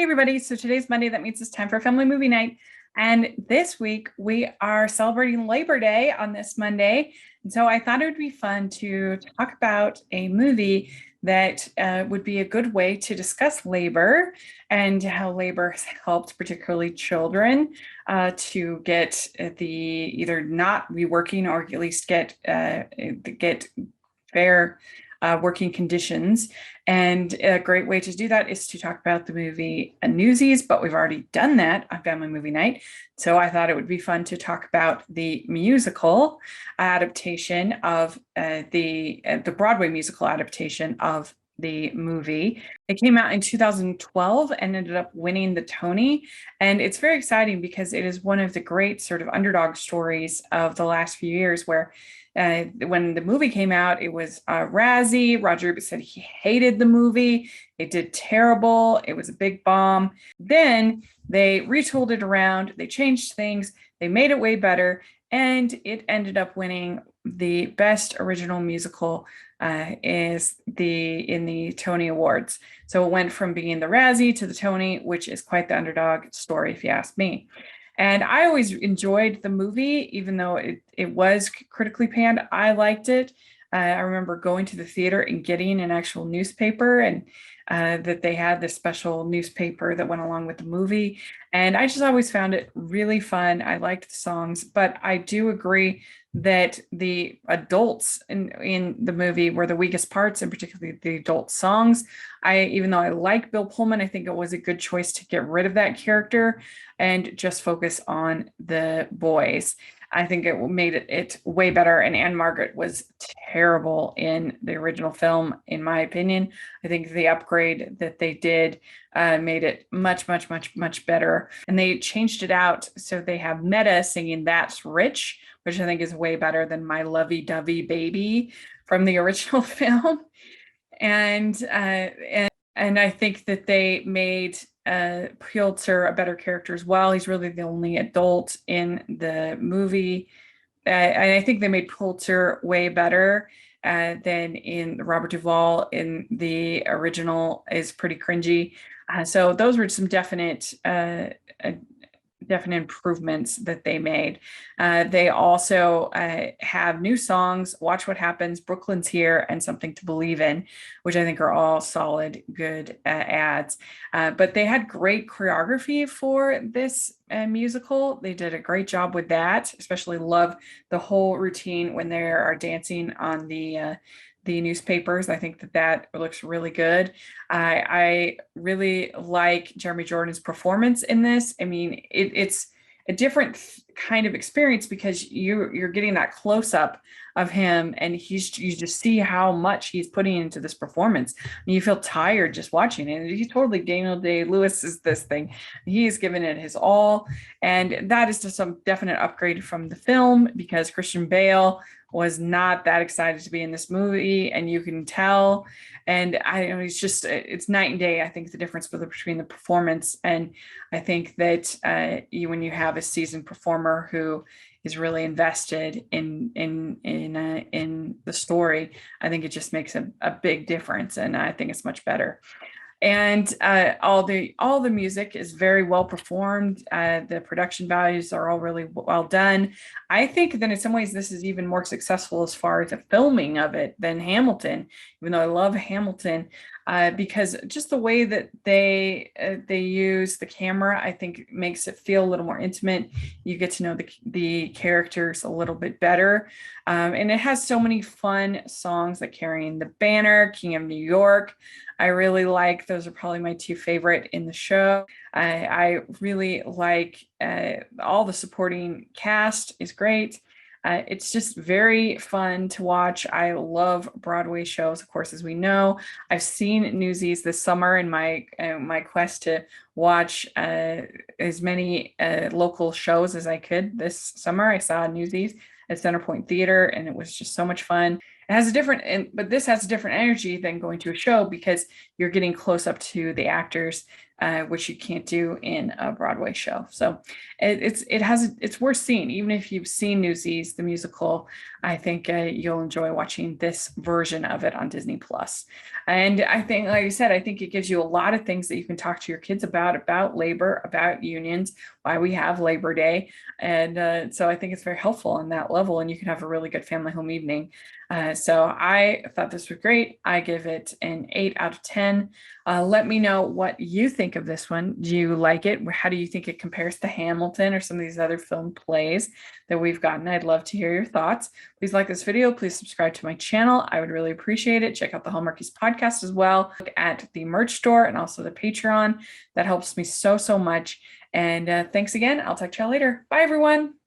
everybody. So today's Monday. That means it's time for family movie night. And this week we are celebrating Labor Day on this Monday. And so I thought it would be fun to talk about a movie that would be a good way to discuss labor and how labor has helped particularly children to get the either not be working or at least get fair working conditions. And a great way to do that is to talk about the movie Newsies, but we've already done that on Family Movie Night. So I thought it would be fun to talk about the musical adaptation of the Broadway musical adaptation of the movie. It came out in 2012 and ended up winning the Tony. And it's very exciting because it is one of the great sort of underdog stories of the last few years where when the movie came out, it was Razzie. Roger Ebert said he hated the movie. It did terrible. It was a big bomb. Then they retooled it around. They changed things. They made it way better. And it ended up winning the best original musical in the Tony Awards. So it went from being the Razzie to the Tony, which is quite the underdog story, if you ask me. And I always enjoyed the movie, even though it was critically panned. I liked it. I remember going to the theater and getting an actual newspaper, and that they had this special newspaper that went along with the movie. And I just always found it really fun. I liked the songs, but I do agree that the adults in the movie were the weakest parts, and particularly the adult songs. Even though I like Bill Pullman, I think it was a good choice to get rid of that character and just focus on the boys. I think it made it way better. And Anne Margaret was terrible in the original film, in my opinion. I think the upgrade that they did made it much, much, much, much better. And they changed it out. So they have Meta singing That's Rich, which I think is way better than My Lovey-Dovey Baby from the original film. And I think that they made Pulitzer a better character as well. He's really the only adult in the movie. And I think they made Pulitzer way better than in Robert Duvall in the original is pretty cringy. So those were some definite improvements that they made. They also have new songs, Watch What Happens, Brooklyn's Here, and Something to Believe In, which I think are all solid, good ads. But they had great choreography for this musical. They did a great job with that, especially love the whole routine when they are dancing on the newspapers. I think that looks really good. I really like Jeremy Jordan's performance in this. I mean, it's a different kind of experience because you're getting that close up of him, and you just see how much he's putting into this performance. And you feel tired just watching it. He's totally Daniel Day-Lewis is this thing. He's given it his all, and that is just some definite upgrade from the film because Christian Bale was not that excited to be in this movie, and you can tell. And it's night and day. I think the difference between the performance, and I think that when you have a seasoned performer who is really invested in the story, I think it just makes a big difference, and I think it's much better. And all the music is very well performed. The production values are all really well done. I think that in some ways this is even more successful as far as the filming of it than Hamilton, even though I love Hamilton, because just the way that they use the camera, I think makes it feel a little more intimate. You get to know the characters a little bit better. And it has so many fun songs like Carrying the Banner, King of New York. I really like, those are probably my two favorite in the show. I really like all the supporting cast is great. It's just very fun to watch. I love Broadway shows, of course, as we know. I've seen Newsies this summer in my quest to watch as many local shows as I could this summer. I saw Newsies at Centerpoint Theater, and it was just so much fun. It has a different, but this has a different energy than going to a show because you're getting close up to the actors, which you can't do in a Broadway show. So it's worth seeing, even if you've seen Newsies, the musical. I think you'll enjoy watching this version of it on Disney Plus. And I think, like I said, I think it gives you a lot of things that you can talk to your kids about labor, about unions, why we have Labor Day. And so I think it's very helpful on that level, and you can have a really good family home evening. So I thought this was great. I give it an 8 out of 10. Let me know what you think of this one. Do you like it? How do you think it compares to Hamilton or some of these other film plays that we've gotten? I'd love to hear your thoughts. Please like this video. Please subscribe to my channel. I would really appreciate it. Check out the Hallmarkies podcast as well. Look at the merch store and also the Patreon. That helps me so much. And thanks again. I'll talk to y'all later. Bye, everyone.